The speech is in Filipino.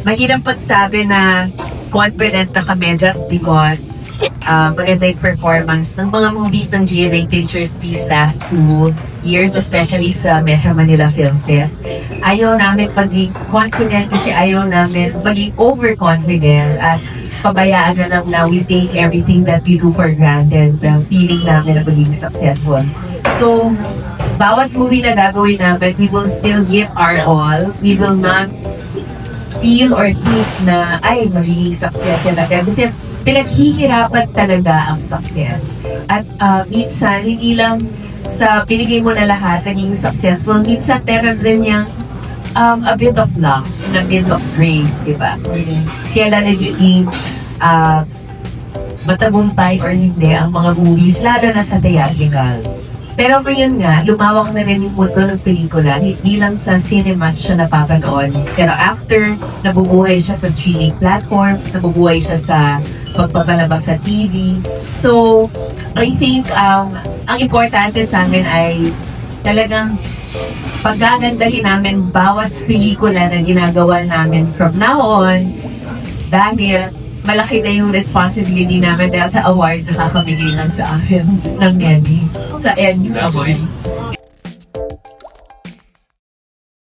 mahirap pagsabi na confident na kami just because maganda yung performance ng mga movies ng GMA Pictures these last 2 years, especially sa Metro Manila Film Fest. Ayaw namin maging confident kasi ayaw namin maging overconfident at pabayaan na lang na we take everything that we do for granted, feeling namin na maging successful. So, bawat movie na gagawin namin, we will still give our all. We will not feel or think na, ay, magiging success yan agad. Kasi pinaghihirapan talaga ang success. At minsan, hindi lang sa pinigay mo na lahat, naging successful. Minsan, meron rin niyang a bit of luck, a bit of grace, di ba? Kailan nagiging matagumpay or hindi ang mga movies, lalo na sa theatrical. Pero for yun nga, lumawak na rin yung mundo ng pelikula. Hindi lang sa cinemas siya napapanood. Pero after, nabubuhay siya sa streaming platforms, nabubuhay siya sa pagpapalabas sa TV. So, I think ang importante sa amin ay talagang paggagandahin namin bawat pelikula na ginagawa namin from now on, dahil malaki na yung responsibility namin dahil sa award na kakabigay lang sa akin ng Emmys, sa Emmys Awards.